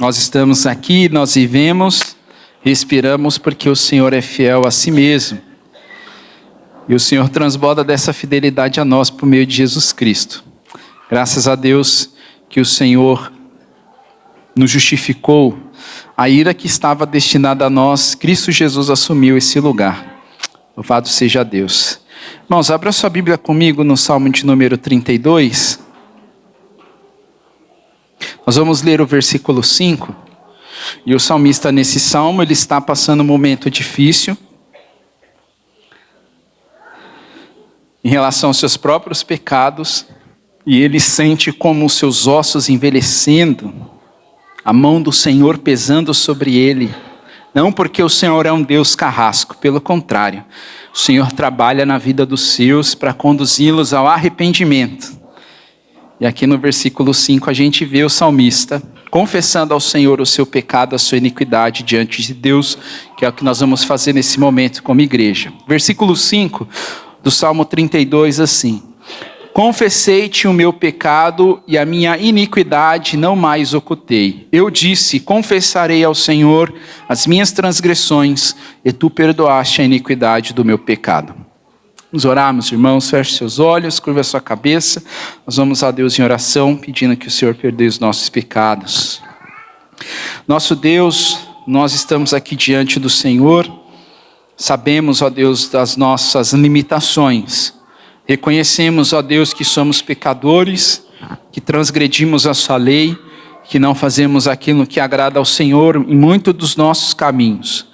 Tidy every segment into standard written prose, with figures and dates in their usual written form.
Nós estamos aqui, nós vivemos, respiramos porque o Senhor é fiel a si mesmo. E o Senhor transborda dessa fidelidade a nós por meio de Jesus Cristo. Graças a Deus que o Senhor nos justificou. A ira que estava destinada a nós, Cristo Jesus assumiu esse lugar. Louvado seja Deus. Irmãos, abra sua Bíblia comigo no Salmo de número 32. Nós vamos ler o versículo 5. E o salmista nesse salmo, ele está passando um momento difícil em relação aos seus próprios pecados. E ele sente como os seus ossos envelhecendo, a mão do Senhor pesando sobre ele. Não porque o Senhor é um Deus carrasco, pelo contrário. O Senhor trabalha na vida dos seus para conduzi-los ao arrependimento. E aqui no versículo 5 a gente vê o salmista confessando ao Senhor o seu pecado, a sua iniquidade diante de Deus, que é o que nós vamos fazer nesse momento como igreja. Versículo 5 do Salmo 32, assim: confessei-te o meu pecado e a minha iniquidade não mais ocultei. Eu disse, confessarei ao Senhor as minhas transgressões, e tu perdoaste a iniquidade do meu pecado. Vamos orar, meus irmãos, feche seus olhos, curva a sua cabeça. Nós vamos a Deus em oração, pedindo que o Senhor perdoe os nossos pecados. Nosso Deus, nós estamos aqui diante do Senhor, sabemos, ó Deus, das nossas limitações. Reconhecemos, ó Deus, que somos pecadores, que transgredimos a sua lei, que não fazemos aquilo que agrada ao Senhor em muitos dos nossos caminhos.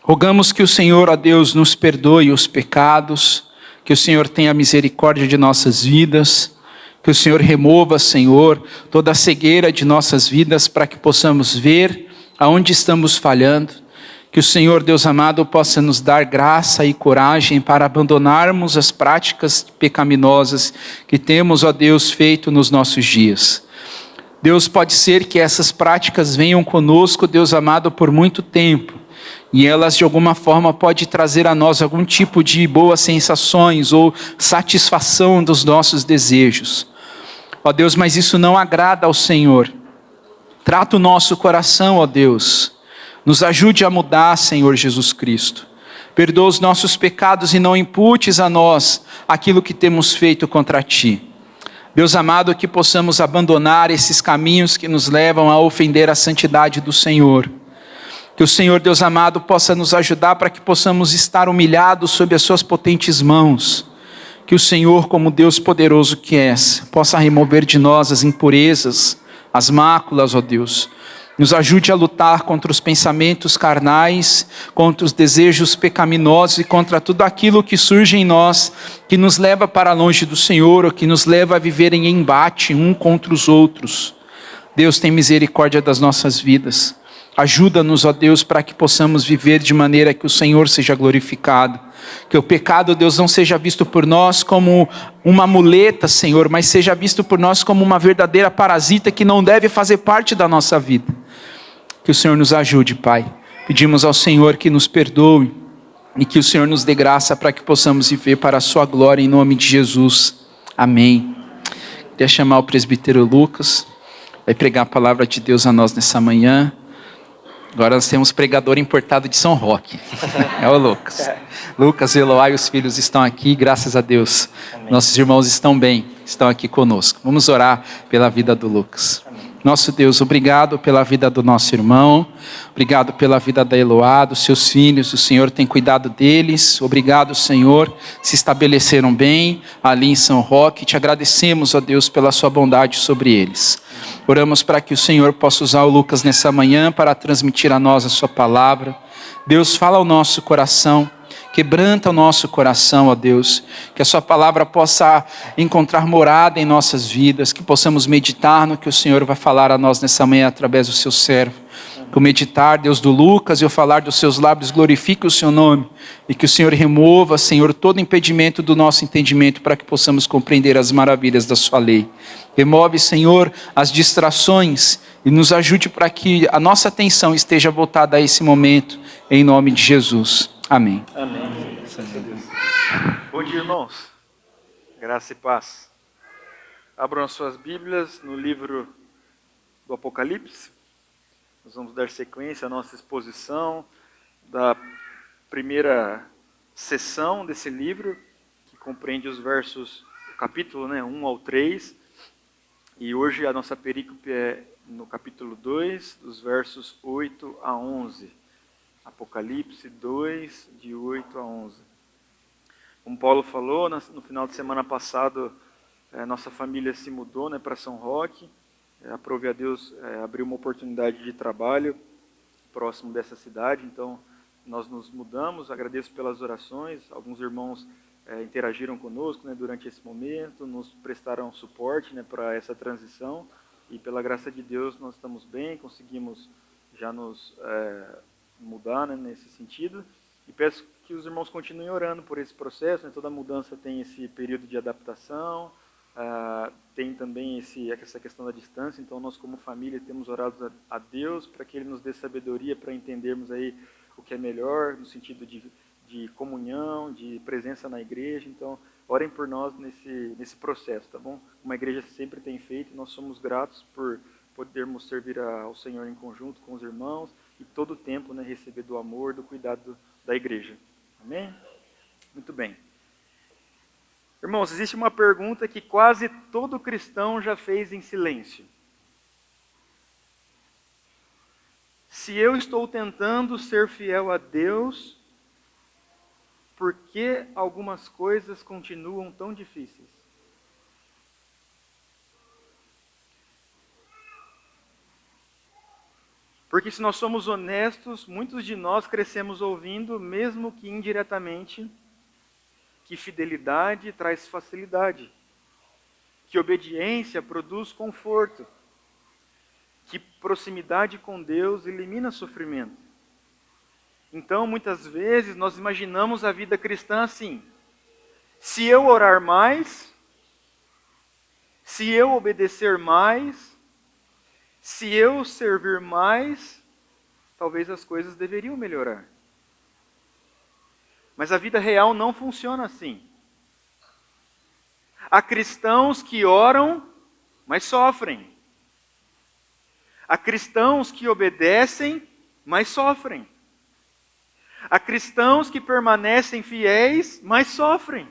Rogamos que o Senhor, ó Deus, nos perdoe os pecados, que o Senhor tenha misericórdia de nossas vidas, que o Senhor remova, Senhor, toda a cegueira de nossas vidas para que possamos ver aonde estamos falhando. Que o Senhor, Deus amado, possa nos dar graça e coragem para abandonarmos as práticas pecaminosas que temos, ó Deus, feito nos nossos dias. Deus, pode ser que essas práticas venham conosco, Deus amado, por muito tempo. E elas, de alguma forma, podem trazer a nós algum tipo de boas sensações ou satisfação dos nossos desejos. Ó Deus, mas isso não agrada ao Senhor. Trata o nosso coração, ó Deus. Nos ajude a mudar, Senhor Jesus Cristo. Perdoa os nossos pecados e não imputes a nós aquilo que temos feito contra Ti. Deus amado, que possamos abandonar esses caminhos que nos levam a ofender a santidade do Senhor. Que o Senhor, Deus amado, possa nos ajudar para que possamos estar humilhados sob as suas potentes mãos. Que o Senhor, como Deus poderoso que és, possa remover de nós as impurezas, as máculas, ó Deus. Nos ajude a lutar contra os pensamentos carnais, contra os desejos pecaminosos e contra tudo aquilo que surge em nós, que nos leva para longe do Senhor, ou que nos leva a viver em embate um contra os outros. Deus, tem misericórdia das nossas vidas. Ajuda-nos, ó Deus, para que possamos viver de maneira que o Senhor seja glorificado. Que o pecado, Deus, não seja visto por nós como uma muleta, Senhor, mas seja visto por nós como uma verdadeira parasita que não deve fazer parte da nossa vida. Que o Senhor nos ajude, Pai. Pedimos ao Senhor que nos perdoe e que o Senhor nos dê graça para que possamos viver para a sua glória, em nome de Jesus. Amém. Queria chamar o presbítero Lucas, vai pregar a palavra de Deus a nós nessa manhã. Agora nós temos pregador importado de São Roque. É o Lucas. Lucas, Eloá e os filhos estão aqui, graças a Deus. Amém. Nossos irmãos estão bem, estão aqui conosco. Vamos orar pela vida do Lucas. Amém. Nosso Deus, obrigado pela vida do nosso irmão. Obrigado pela vida da Eloá, dos seus filhos. O Senhor tem cuidado deles. Obrigado, Senhor. Se estabeleceram bem ali em São Roque. Te agradecemos, ó Deus, pela sua bondade sobre eles. Oramos para que o Senhor possa usar o Lucas nessa manhã para transmitir a nós a sua palavra. Deus, fala ao nosso coração, quebranta o nosso coração, ó Deus, que a sua palavra possa encontrar morada em nossas vidas, que possamos meditar no que o Senhor vai falar a nós nessa manhã através do seu servo. Que o meditar, Deus, do Lucas e o falar dos seus lábios glorifique o seu nome, e que o Senhor remova, Senhor, todo impedimento do nosso entendimento para que possamos compreender as maravilhas da sua lei. Remove, Senhor, as distrações e nos ajude para que a nossa atenção esteja voltada a esse momento, em nome de Jesus. Amém. Amém. Bom dia, irmãos. Graça e paz. Abram as suas Bíblias no livro do Apocalipse. Nós vamos dar sequência à nossa exposição da primeira sessão desse livro, que compreende os versos, o capítulo 1 ao 3. E hoje a nossa perícope é no capítulo 2, dos versos 8 a 11. Apocalipse 2, de 8 a 11. Como Paulo falou, no final de semana passado, nossa família se mudou para São Roque. Aprove a Deus abrir uma oportunidade de trabalho próximo dessa cidade, então nós nos mudamos. Agradeço pelas orações, alguns irmãos interagiram conosco durante esse momento, nos prestaram suporte para essa transição, e pela graça de Deus nós estamos bem, conseguimos já nos mudar nesse sentido, e peço que os irmãos continuem orando por esse processo. Toda mudança tem esse período de adaptação, tem também essa questão da distância, então nós como família temos orado a Deus para que Ele nos dê sabedoria para entendermos aí o que é melhor, no sentido de comunhão, de presença na igreja. Então orem por nós nesse processo, tá bom? Uma igreja sempre tem feito, nós somos gratos por podermos servir ao Senhor em conjunto com os irmãos e todo o tempo receber do amor, do cuidado da igreja. Amém? Muito bem. Irmãos, existe uma pergunta que quase todo cristão já fez em silêncio. Se eu estou tentando ser fiel a Deus, por que algumas coisas continuam tão difíceis? Porque se nós somos honestos, muitos de nós crescemos ouvindo, mesmo que indiretamente, que fidelidade traz facilidade, que obediência produz conforto, que proximidade com Deus elimina sofrimento. Então, muitas vezes, nós imaginamos a vida cristã assim: se eu orar mais, se eu obedecer mais, se eu servir mais, talvez as coisas deveriam melhorar. Mas a vida real não funciona assim. Há cristãos que oram, mas sofrem. Há cristãos que obedecem, mas sofrem. Há cristãos que permanecem fiéis, mas sofrem.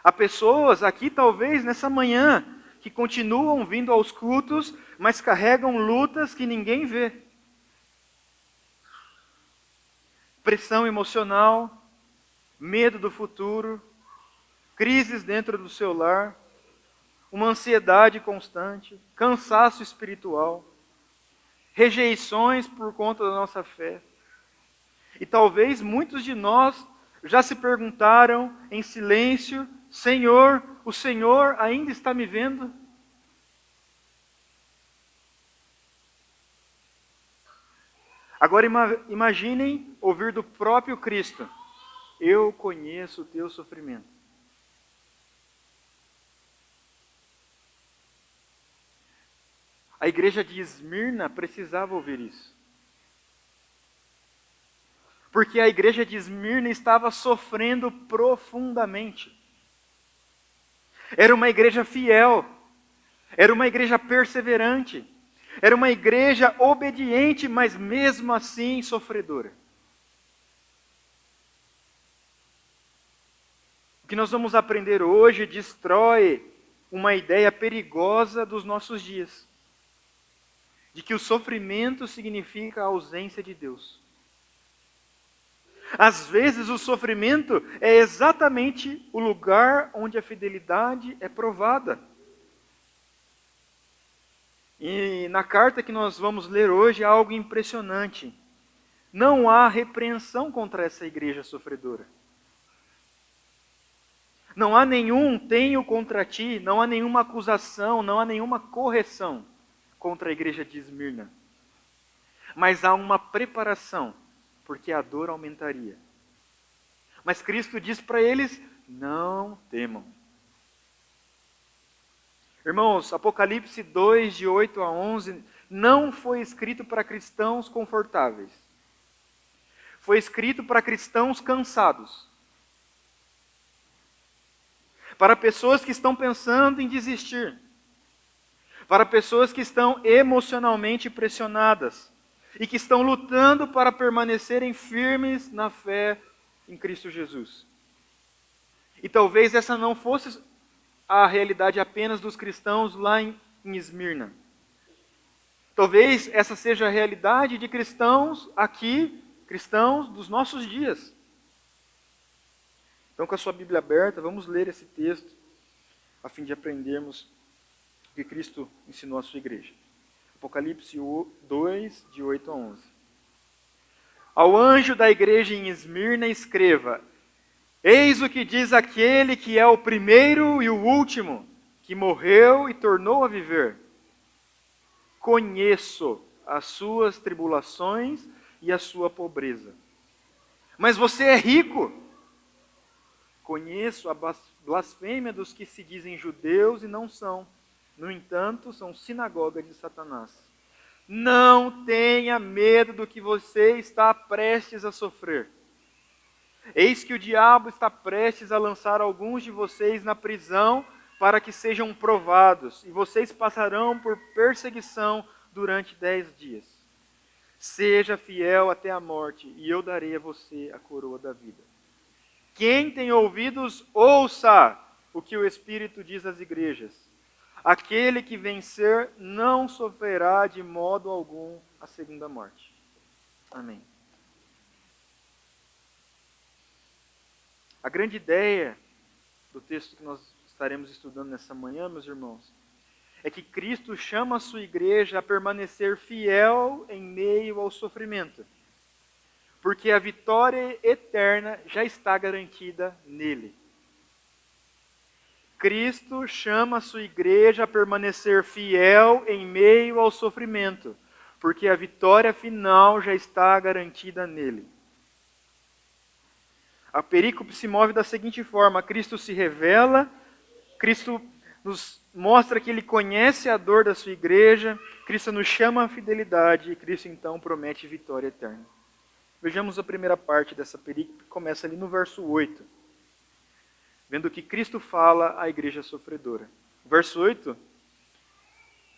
Há pessoas aqui, talvez, nessa manhã, que continuam vindo aos cultos, mas carregam lutas que ninguém vê. Pressão emocional, medo do futuro, crises dentro do seu lar, uma ansiedade constante, cansaço espiritual, rejeições por conta da nossa fé. E talvez muitos de nós já se perguntaram em silêncio: Senhor, o Senhor ainda está me vendo? Agora imaginem ouvir do próprio Cristo: eu conheço o teu sofrimento. A igreja de Esmirna precisava ouvir isso. Porque a igreja de Esmirna estava sofrendo profundamente. Era uma igreja fiel, era uma igreja perseverante, era uma igreja obediente, mas mesmo assim sofredora. O que nós vamos aprender hoje destrói uma ideia perigosa dos nossos dias, de que o sofrimento significa a ausência de Deus. Às vezes o sofrimento é exatamente o lugar onde a fidelidade é provada. E na carta que nós vamos ler hoje há algo impressionante. Não há repreensão contra essa igreja sofredora. Não há nenhum tenho contra ti, não há nenhuma acusação, não há nenhuma correção contra a igreja de Esmirna. Mas há uma preparação, porque a dor aumentaria. Mas Cristo diz para eles: não temam. Irmãos, Apocalipse 2, de 8 a 11, não foi escrito para cristãos confortáveis. Foi escrito para cristãos cansados. Para pessoas que estão pensando em desistir. para pessoas que estão emocionalmente pressionadas e que estão lutando para permanecerem firmes na fé em Cristo Jesus. E talvez essa não fosse a realidade apenas dos cristãos lá em Esmirna. Talvez essa seja a realidade de cristãos aqui, cristãos dos nossos dias. Então, com a sua Bíblia aberta, vamos ler esse texto, a fim de aprendermos o que Cristo ensinou à sua igreja. Apocalipse 2, de 8 a 11. Ao anjo da igreja em Esmirna escreva: eis o que diz aquele que é o primeiro e o último, que morreu e tornou a viver. Conheço as suas tribulações e a sua pobreza. Mas você é rico. Conheço a blasfêmia dos que se dizem judeus e não são. No entanto, são sinagoga de Satanás. Não tenha medo do que você está prestes a sofrer. Eis que o diabo está prestes a lançar alguns de vocês na prisão para que sejam provados, e vocês passarão por perseguição durante 10 dias. Seja fiel até a morte, e eu darei a você a coroa da vida. Quem tem ouvidos, ouça o que o Espírito diz às igrejas. Aquele que vencer não sofrerá de modo algum a segunda morte. Amém. A grande ideia do texto que nós estaremos estudando nessa manhã, meus irmãos, é que Cristo chama a sua igreja a permanecer fiel em meio ao sofrimento, porque a vitória eterna já está garantida nele. Cristo chama a sua igreja a permanecer fiel em meio ao sofrimento, porque a vitória final já está garantida nele. A perícope se move da seguinte forma: Cristo se revela, Cristo nos mostra que Ele conhece a dor da sua igreja, Cristo nos chama à fidelidade e Cristo então promete vitória eterna. Vejamos a primeira parte dessa perícope, que começa ali no verso 8. Vendo que Cristo fala à igreja sofredora. Verso 8,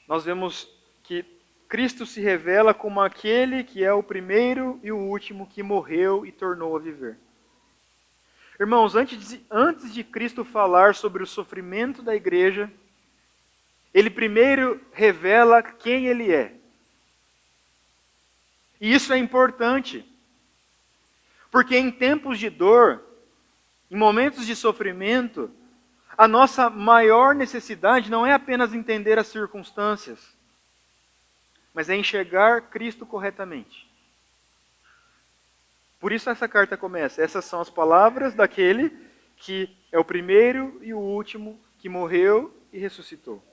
nós vemos que Cristo se revela como aquele que é o primeiro e o último que morreu e tornou a viver. Irmãos, antes de Cristo falar sobre o sofrimento da igreja, Ele primeiro revela quem Ele é. E isso é importante, porque em tempos de dor, em momentos de sofrimento, a nossa maior necessidade não é apenas entender as circunstâncias, mas é enxergar Cristo corretamente. Por isso essa carta começa. Essas são as palavras daquele que é o primeiro e o último que morreu e ressuscitou.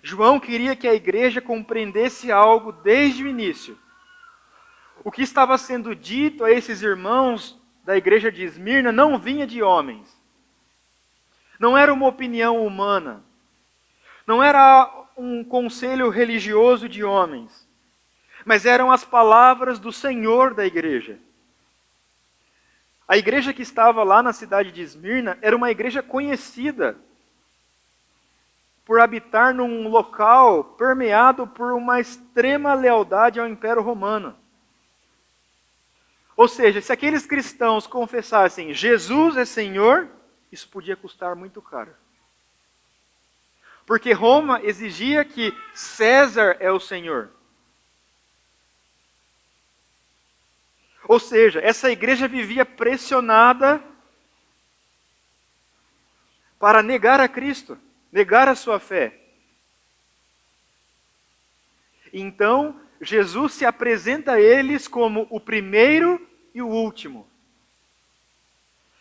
João queria que a igreja compreendesse algo desde o início. O que estava sendo dito a esses irmãos da igreja de Esmirna não vinha de homens. Não era uma opinião humana. Não era um conselho religioso de homens. Mas eram as palavras do Senhor da igreja. A igreja que estava lá na cidade de Esmirna era uma igreja conhecida por habitar num local permeado por uma extrema lealdade ao Império Romano. Ou seja, se aqueles cristãos confessassem Jesus é Senhor, isso podia custar muito caro. Porque Roma exigia que César é o Senhor. Ou seja, essa igreja vivia pressionada para negar a Cristo, negar a sua fé. Então, Jesus se apresenta a eles como o primeiro e o último.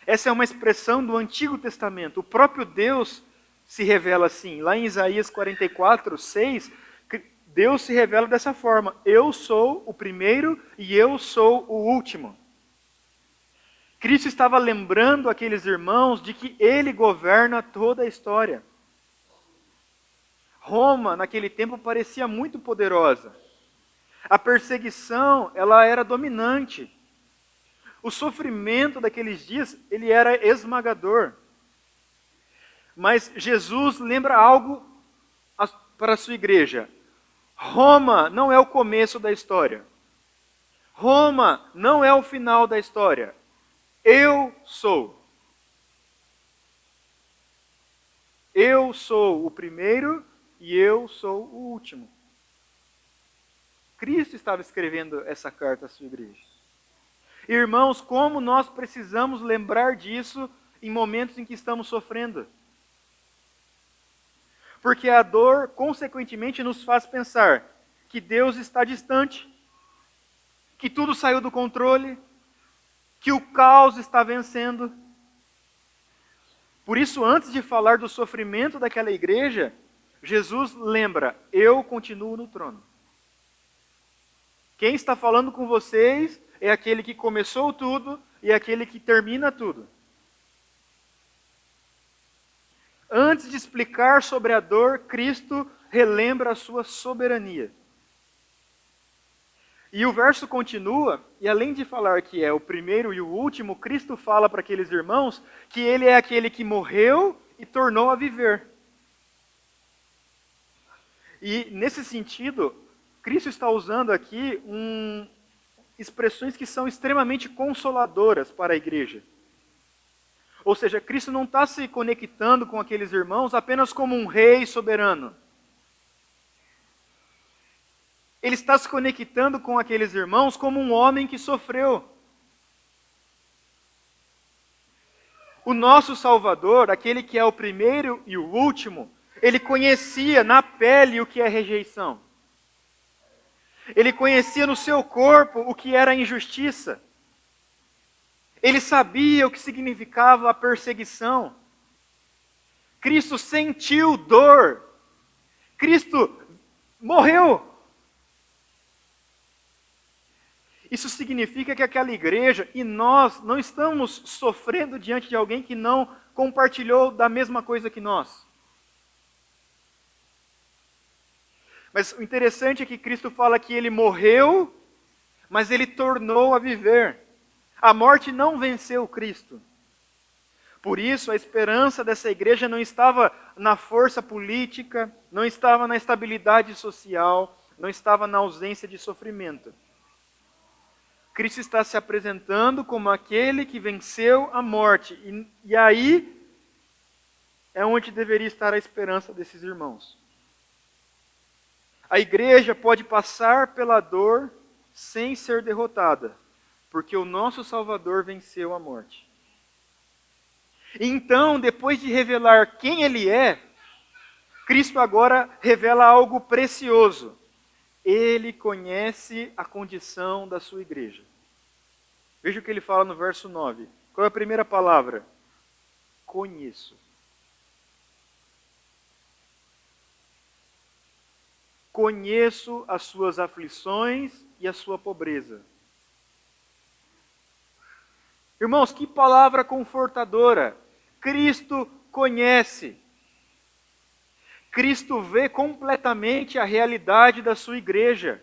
Essa é uma expressão do Antigo Testamento. O próprio Deus se revela assim. Lá em Isaías 44, 6, Deus se revela dessa forma: eu sou o primeiro e eu sou o último. Cristo estava lembrando aqueles irmãos de que Ele governa toda a história. Roma, naquele tempo, parecia muito poderosa. A perseguição, ela era dominante. O sofrimento daqueles dias, ele era esmagador. Mas Jesus lembra algo para a sua igreja: Roma não é o começo da história. Roma não é o final da história. Eu sou. Eu sou o primeiro e eu sou o último. Cristo estava escrevendo essa carta à sua igreja. Irmãos, como nós precisamos lembrar disso em momentos em que estamos sofrendo. Porque a dor, consequentemente, nos faz pensar que Deus está distante, que tudo saiu do controle, que o caos está vencendo. Por isso, antes de falar do sofrimento daquela igreja, Jesus lembra: eu continuo no trono. Quem está falando com vocês é aquele que começou tudo e é aquele que termina tudo. Antes de explicar sobre a dor, Cristo relembra a sua soberania. E o verso continua, e além de falar que é o primeiro e o último, Cristo fala para aqueles irmãos que ele é aquele que morreu e tornou a viver. E nesse sentido, Cristo está usando aqui expressões que são extremamente consoladoras para a igreja. Ou seja, Cristo não está se conectando com aqueles irmãos apenas como um rei soberano. Ele está se conectando com aqueles irmãos como um homem que sofreu. O nosso Salvador, aquele que é o primeiro e o último, ele conhecia na pele o que é rejeição. Ele conhecia no seu corpo o que era injustiça. Ele sabia o que significava a perseguição. Cristo sentiu dor. Cristo morreu. Isso significa que aquela igreja e nós não estamos sofrendo diante de alguém que não compartilhou da mesma coisa que nós. Mas o interessante é que Cristo fala que ele morreu, mas ele tornou a viver. A morte não venceu Cristo. Por isso, a esperança dessa igreja não estava na força política, não estava na estabilidade social, não estava na ausência de sofrimento. Cristo está se apresentando como aquele que venceu a morte. E aí é onde deveria estar a esperança desses irmãos. A igreja pode passar pela dor sem ser derrotada, porque o nosso Salvador venceu a morte. Então, depois de revelar quem Ele é, Cristo agora revela algo precioso. Ele conhece a condição da sua igreja. Veja o que ele fala no verso 9. Qual é a primeira palavra? Conheço. Conheço as suas aflições e a sua pobreza. Irmãos, que palavra confortadora. Cristo conhece. Cristo vê completamente a realidade da sua igreja.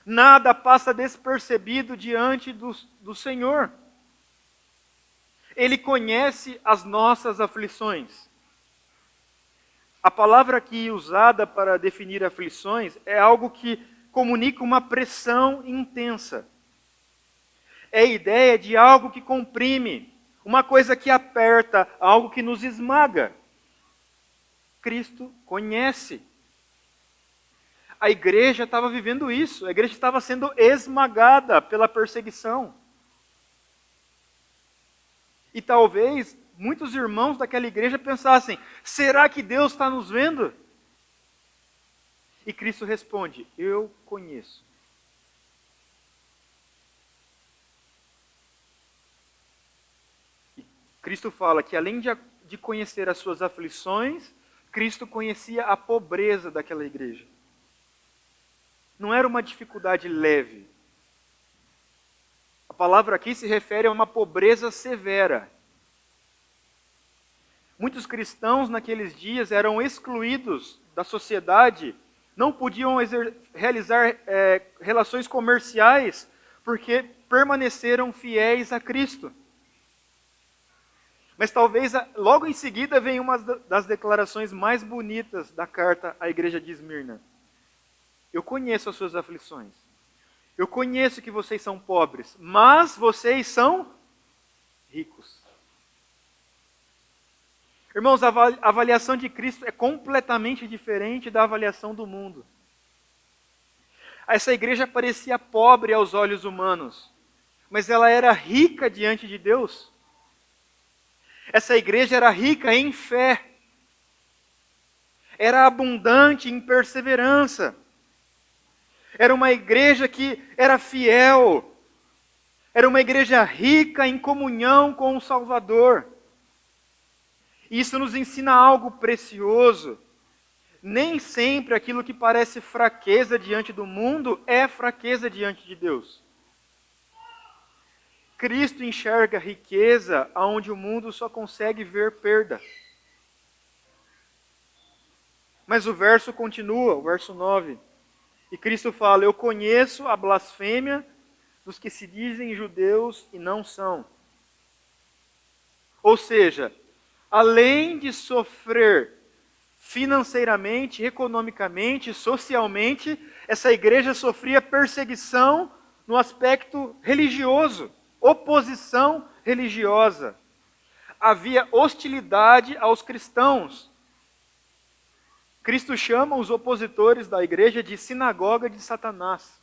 Nada passa despercebido diante do Senhor. Ele conhece as nossas aflições. A palavra aqui usada para definir aflições é algo que comunica uma pressão intensa. É a ideia de algo que comprime, uma coisa que aperta, algo que nos esmaga. Cristo conhece. A igreja estava vivendo isso, a igreja estava sendo esmagada pela perseguição. E talvez muitos irmãos daquela igreja pensassem: será que Deus está nos vendo? E Cristo responde: eu conheço. E Cristo fala que além de conhecer as suas aflições, Cristo conhecia a pobreza daquela igreja. Não era uma dificuldade leve. A palavra aqui se refere a uma pobreza severa. Muitos cristãos naqueles dias eram excluídos da sociedade, não podiam realizar relações comerciais, porque permaneceram fiéis a Cristo. Mas talvez logo em seguida venha uma das declarações mais bonitas da carta à igreja de Esmirna. Eu conheço as suas aflições. Eu conheço que vocês são pobres, mas vocês são ricos. Irmãos, a avaliação de Cristo é completamente diferente da avaliação do mundo. Essa igreja parecia pobre aos olhos humanos, mas ela era rica diante de Deus. Essa igreja era rica em fé, era abundante em perseverança, era uma igreja que era fiel, era uma igreja rica em comunhão com o Salvador. E isso nos ensina algo precioso. Nem sempre aquilo que parece fraqueza diante do mundo é fraqueza diante de Deus. Cristo enxerga riqueza onde o mundo só consegue ver perda. Mas o verso continua, o verso 9. E Cristo fala: eu conheço a blasfêmia dos que se dizem judeus e não são. Ou seja, além de sofrer financeiramente, economicamente, socialmente, essa igreja sofria perseguição no aspecto religioso, oposição religiosa. Havia hostilidade aos cristãos. Cristo chama os opositores da igreja de sinagoga de Satanás.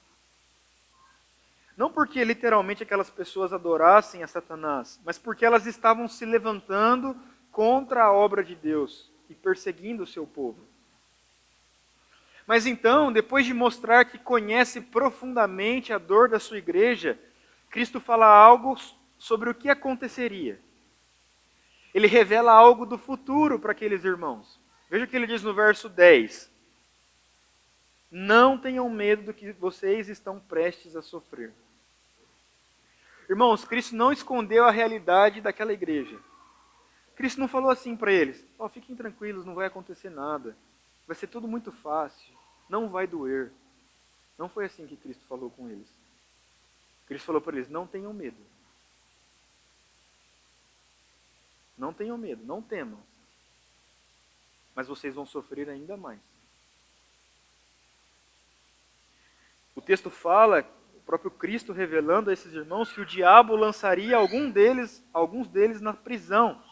Não porque literalmente aquelas pessoas adorassem a Satanás, mas porque elas estavam se levantando contra a obra de Deus e perseguindo o seu povo. Mas então, depois de mostrar que conhece profundamente a dor da sua igreja, Cristo fala algo sobre o que aconteceria. Ele revela algo do futuro para aqueles irmãos. Veja o que ele diz no verso 10. Não tenham medo do que vocês estão prestes a sofrer. Irmãos, Cristo não escondeu a realidade daquela igreja. Cristo não falou assim para eles: fiquem tranquilos, não vai acontecer nada. Vai ser tudo muito fácil. Não vai doer. Não foi assim que Cristo falou com eles. Cristo falou para eles: não tenham medo. Não tenham medo, não temam. Mas vocês vão sofrer ainda mais. O texto fala, o próprio Cristo revelando a esses irmãos, que o diabo lançaria alguns deles na prisão.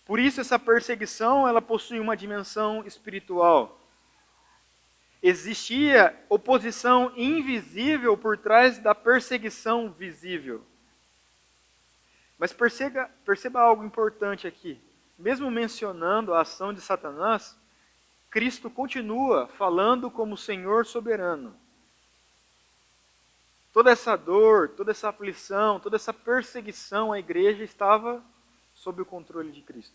Por isso essa perseguição, ela possui uma dimensão espiritual. Existia oposição invisível por trás da perseguição visível. Mas perceba algo importante aqui. Mesmo mencionando a ação de Satanás, Cristo continua falando como Senhor soberano. Toda essa dor, toda essa aflição, toda essa perseguição à igreja estava sob o controle de Cristo.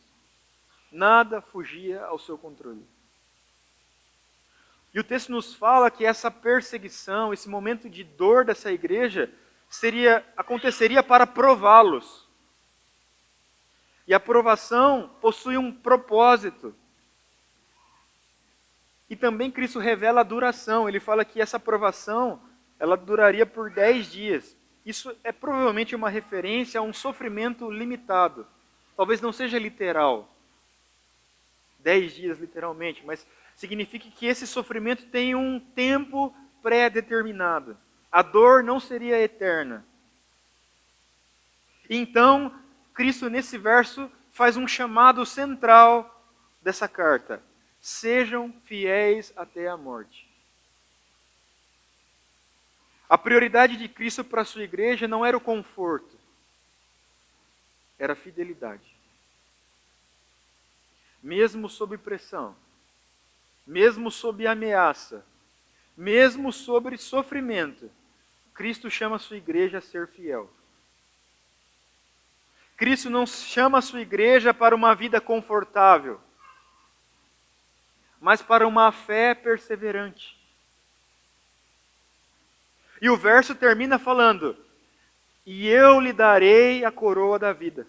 Nada fugia ao seu controle. E o texto nos fala que essa perseguição, esse momento de dor dessa igreja, aconteceria para prová-los. E a provação possui um propósito. E também Cristo revela a duração. Ele fala que essa provação, ela duraria por 10 dias. Isso é provavelmente uma referência a um sofrimento limitado. Talvez não seja literal. 10 dias literalmente, mas significa que esse sofrimento tem um tempo pré-determinado. A dor não seria eterna. Então, Cristo, nesse verso, faz um chamado central dessa carta: sejam fiéis até a morte. A prioridade de Cristo para a sua igreja não era o conforto, era a fidelidade. Mesmo sob pressão, mesmo sob ameaça, mesmo sob sofrimento, Cristo chama a sua igreja a ser fiel. Cristo não chama a sua igreja para uma vida confortável, mas para uma fé perseverante. E o verso termina falando: e eu lhe darei a coroa da vida.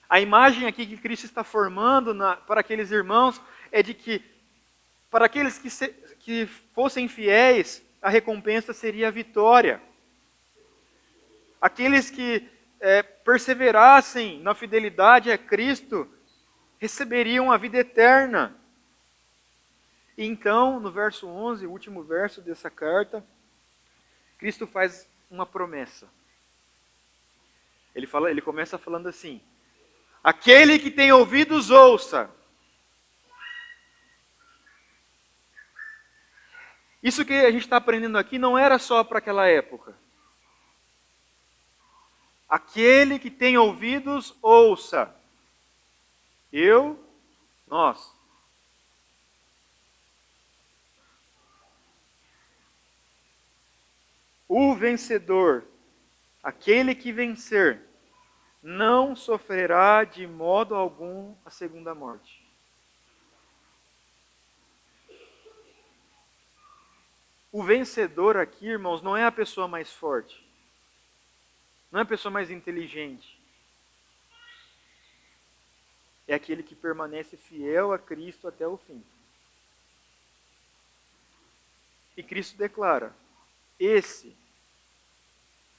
A imagem aqui que Cristo está formando para aqueles irmãos é de que, para aqueles que fossem fiéis, a recompensa seria a vitória. Aqueles que perseverassem na fidelidade a Cristo, receberiam a vida eterna. E então, no verso 11, o último verso dessa carta, Cristo faz uma promessa. Ele começa falando assim: aquele que tem ouvidos, ouça. Isso que a gente está aprendendo aqui não era só para aquela época. Aquele que tem ouvidos, ouça. Nós. O vencedor, aquele que vencer, não sofrerá de modo algum a segunda morte. O vencedor aqui, irmãos, não é a pessoa mais forte. Não é a pessoa mais inteligente. É aquele que permanece fiel a Cristo até o fim. E Cristo declara: esse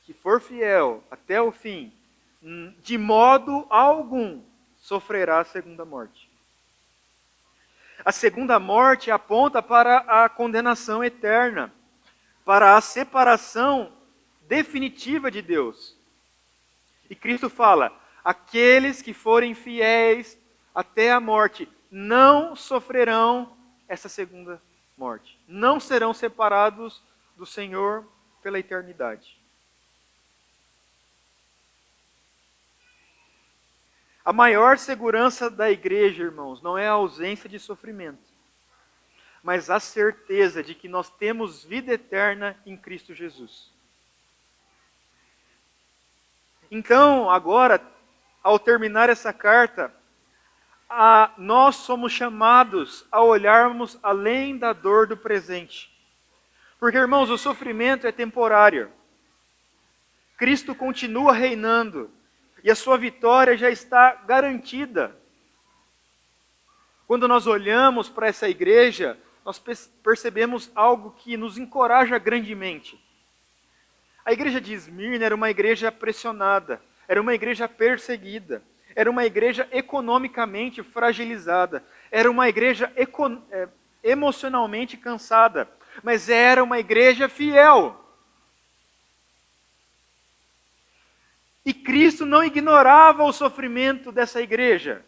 que for fiel até o fim, de modo algum sofrerá a segunda morte. A segunda morte aponta para a condenação eterna, para a separação definitiva de Deus. E Cristo fala: aqueles que forem fiéis até a morte não sofrerão essa segunda morte. Não serão separados do Senhor pela eternidade. A maior segurança da igreja, irmãos, não é a ausência de sofrimento, mas a certeza de que nós temos vida eterna em Cristo Jesus. Então, agora, ao terminar essa carta, nós somos chamados a olharmos além da dor do presente. Porque, irmãos, o sofrimento é temporário. Cristo continua reinando. E a sua vitória já está garantida. Quando nós olhamos para essa igreja, nós percebemos algo que nos encoraja grandemente. A igreja de Esmirna era uma igreja pressionada, era uma igreja perseguida, era uma igreja economicamente fragilizada, era uma igreja emocionalmente cansada, mas era uma igreja fiel. E Cristo não ignorava o sofrimento dessa igreja.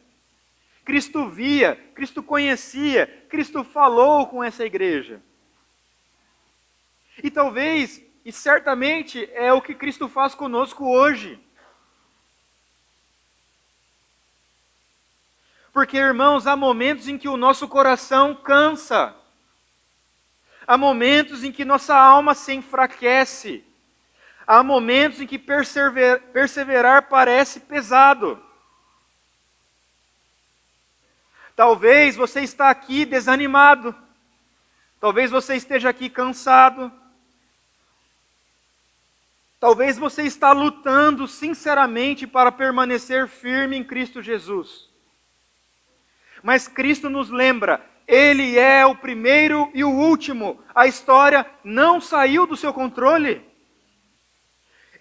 Cristo via, Cristo conhecia, Cristo falou com essa igreja. E talvez, e certamente, é o que Cristo faz conosco hoje. Porque, irmãos, há momentos em que o nosso coração cansa. Há momentos em que nossa alma se enfraquece. Há momentos em que perseverar parece pesado. Talvez você está aqui desanimado. Talvez você esteja aqui cansado. Talvez você está lutando sinceramente para permanecer firme em Cristo Jesus. Mas Cristo nos lembra, Ele é o primeiro e o último. A história não saiu do seu controle.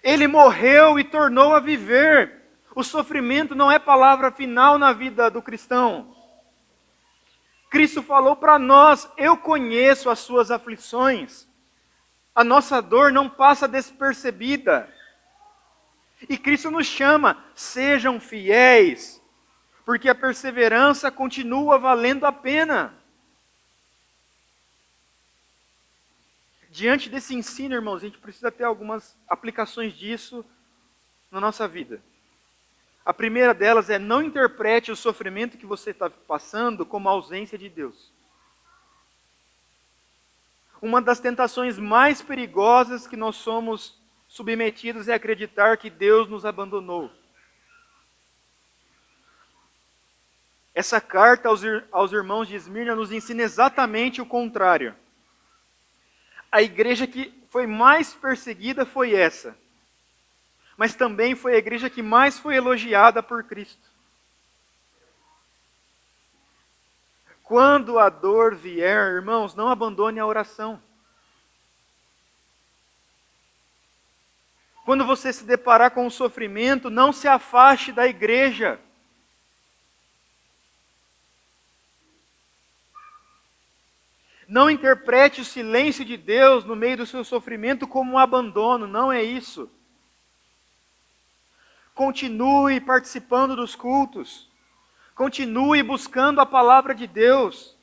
Ele morreu e tornou a viver. O sofrimento não é palavra final na vida do cristão. Cristo falou para nós: eu conheço as suas aflições. A nossa dor não passa despercebida. E Cristo nos chama: sejam fiéis, porque a perseverança continua valendo a pena. Diante desse ensino, irmãos, a gente precisa ter algumas aplicações disso na nossa vida. A primeira delas é: não interprete o sofrimento que você está passando como ausência de Deus. Uma das tentações mais perigosas que nós somos submetidos é acreditar que Deus nos abandonou. Essa carta aos irmãos de Esmirna nos ensina exatamente o contrário. A igreja que foi mais perseguida foi essa. Mas também foi a igreja que mais foi elogiada por Cristo. Quando a dor vier, irmãos, não abandone a oração. Quando você se deparar com o sofrimento, não se afaste da igreja. Não interprete o silêncio de Deus no meio do seu sofrimento como um abandono, não é isso. Continue participando dos cultos. Continue buscando a palavra de Deus.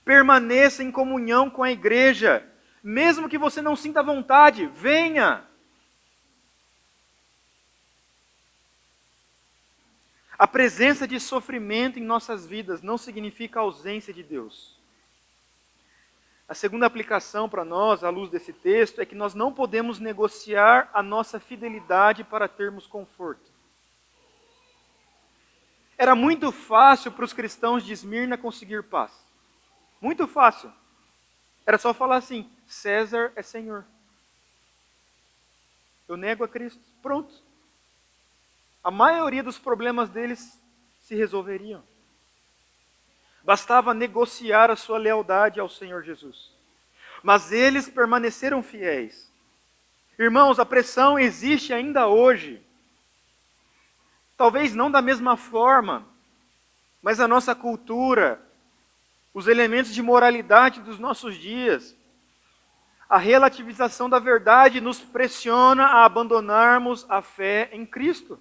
Permaneça em comunhão com a igreja. Mesmo que você não sinta vontade, venha. A presença de sofrimento em nossas vidas não significa a ausência de Deus. A segunda aplicação para nós, à luz desse texto, é que nós não podemos negociar a nossa fidelidade para termos conforto. Era muito fácil para os cristãos de Esmirna conseguir paz. Muito fácil. Era só falar assim: César é Senhor. Eu nego a Cristo. Pronto. A maioria dos problemas deles se resolveriam. Bastava negociar a sua lealdade ao Senhor Jesus. Mas eles permaneceram fiéis. Irmãos, a pressão existe ainda hoje. Talvez não da mesma forma, mas a nossa cultura, os elementos de moralidade dos nossos dias, a relativização da verdade nos pressiona a abandonarmos a fé em Cristo.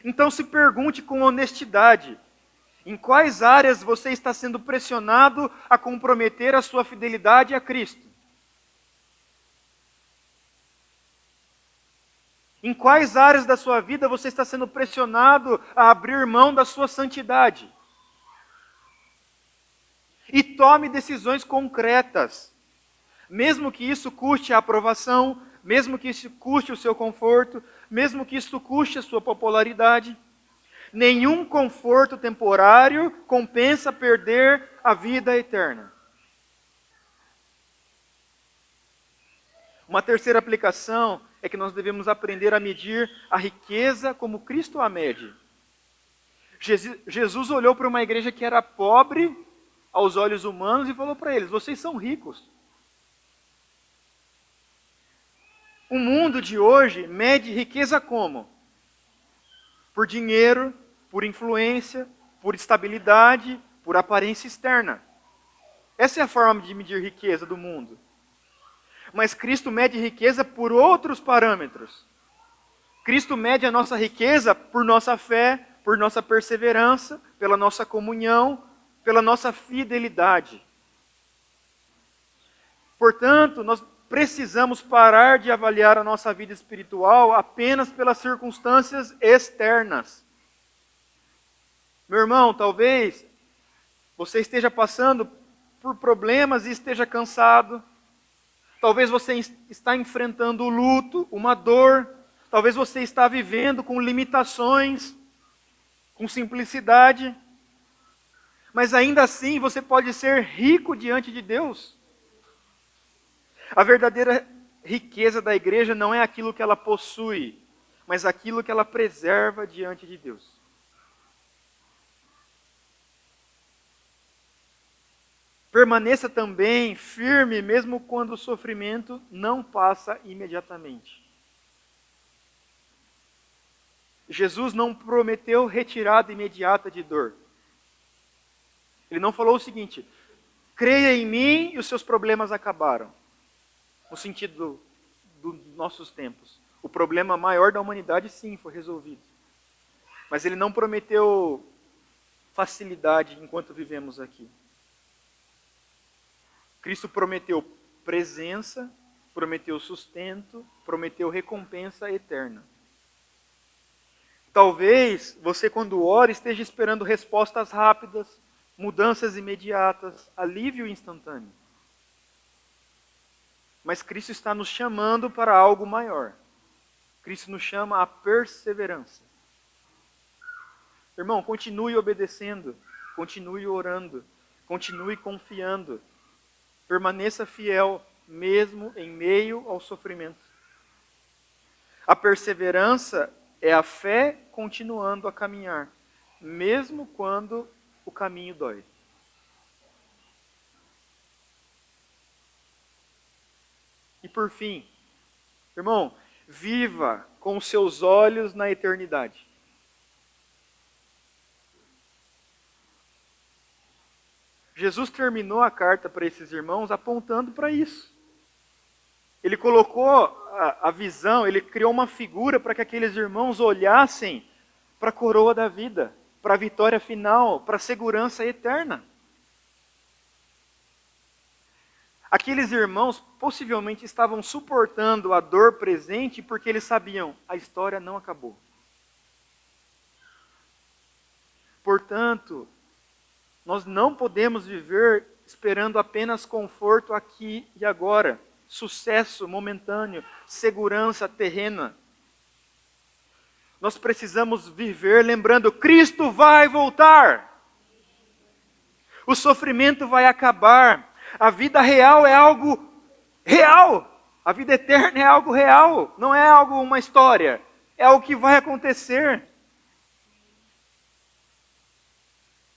Então se pergunte com honestidade: em quais áreas você está sendo pressionado a comprometer a sua fidelidade a Cristo? Em quais áreas da sua vida você está sendo pressionado a abrir mão da sua santidade? E tome decisões concretas, mesmo que isso custe a aprovação, mesmo que isso custe o seu conforto, mesmo que isso custe a sua popularidade. Nenhum conforto temporário compensa perder a vida eterna. Uma terceira aplicação é que nós devemos aprender a medir a riqueza como Cristo a mede. Jesus olhou para uma igreja que era pobre aos olhos humanos e falou para eles: vocês são ricos. O mundo de hoje mede riqueza como? Por dinheiro, por influência, por estabilidade, por aparência externa. Essa é a forma de medir riqueza do mundo. Mas Cristo mede riqueza por outros parâmetros. Cristo mede a nossa riqueza por nossa fé, por nossa perseverança, pela nossa comunhão, pela nossa fidelidade. Portanto, nós precisamos parar de avaliar a nossa vida espiritual apenas pelas circunstâncias externas. Meu irmão, talvez você esteja passando por problemas e esteja cansado. Talvez você está enfrentando o luto, uma dor. Talvez você está vivendo com limitações, com simplicidade. Mas ainda assim você pode ser rico diante de Deus. A verdadeira riqueza da igreja não é aquilo que ela possui, mas aquilo que ela preserva diante de Deus. Permaneça também firme, mesmo quando o sofrimento não passa imediatamente. Jesus não prometeu retirada imediata de dor. Ele não falou o seguinte: creia em mim e os seus problemas acabaram. No sentido dos nossos tempos. O problema maior da humanidade, sim, foi resolvido. Mas ele não prometeu facilidade enquanto vivemos aqui. Cristo prometeu presença, prometeu sustento, prometeu recompensa eterna. Talvez você, quando ora, esteja esperando respostas rápidas, mudanças imediatas, alívio instantâneo. Mas Cristo está nos chamando para algo maior. Cristo nos chama à perseverança. Irmão, continue obedecendo, continue orando, continue confiando. Permaneça fiel, mesmo em meio ao sofrimento. A perseverança é a fé continuando a caminhar, mesmo quando o caminho dói. E por fim, Irmão, viva com os seus olhos na eternidade. Jesus terminou a carta para esses irmãos apontando para isso. Ele colocou a visão, ele criou uma figura para que aqueles irmãos olhassem para a coroa da vida, para a vitória final, para a segurança eterna. Aqueles irmãos possivelmente estavam suportando a dor presente porque eles sabiam, a história não acabou. Portanto, nós não podemos viver esperando apenas conforto aqui e agora, sucesso momentâneo, segurança terrena. Nós precisamos viver lembrando, Cristo vai voltar. O sofrimento vai acabar. A vida real é algo real. A vida eterna é algo real. Não é algo, uma história. É algo que vai acontecer.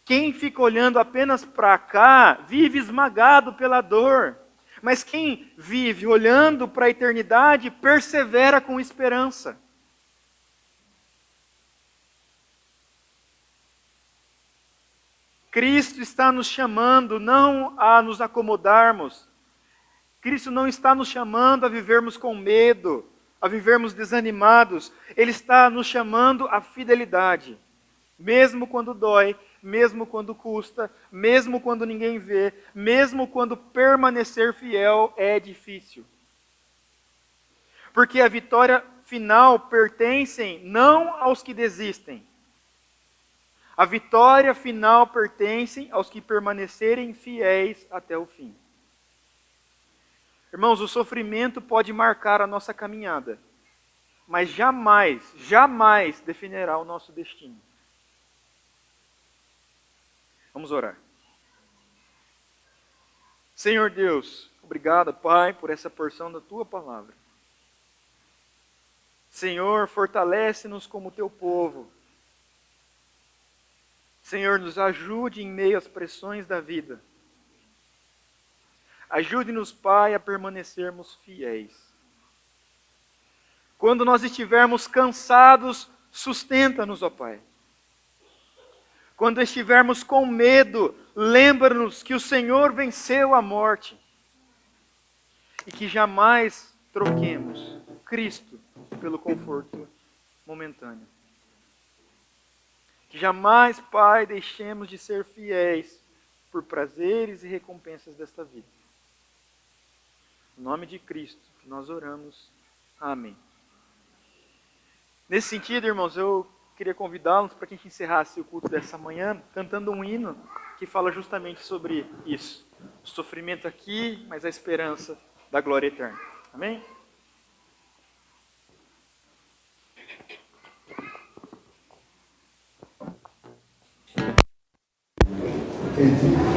Quem fica olhando apenas para cá, vive esmagado pela dor. Mas quem vive olhando para a eternidade, persevera com esperança. Cristo está nos chamando não a nos acomodarmos. Cristo não está nos chamando a vivermos com medo, a vivermos desanimados. Ele está nos chamando à fidelidade. Mesmo quando dói, mesmo quando custa, mesmo quando ninguém vê, mesmo quando permanecer fiel é difícil. Porque a vitória final pertence não aos que desistem. A vitória final pertence aos que permanecerem fiéis até o fim. Irmãos, o sofrimento pode marcar a nossa caminhada, mas jamais, jamais definirá o nosso destino. Vamos orar. Senhor Deus, obrigado, Pai, por essa porção da Tua palavra. Senhor, fortalece-nos como Teu povo. Senhor, nos ajude em meio às pressões da vida. Ajude-nos, Pai, a permanecermos fiéis. Quando nós estivermos cansados, sustenta-nos, ó Pai. Quando estivermos com medo, lembra-nos que o Senhor venceu a morte. E que jamais troquemos Cristo pelo conforto momentâneo. Que jamais, Pai, deixemos de ser fiéis por prazeres e recompensas desta vida. Em nome de Cristo, que nós oramos. Amém. Nesse sentido, irmãos, eu queria convidá-los para que a gente encerrasse o culto dessa manhã cantando um hino que fala justamente sobre isso. O sofrimento aqui, mas a esperança da glória eterna. Amém? Okay.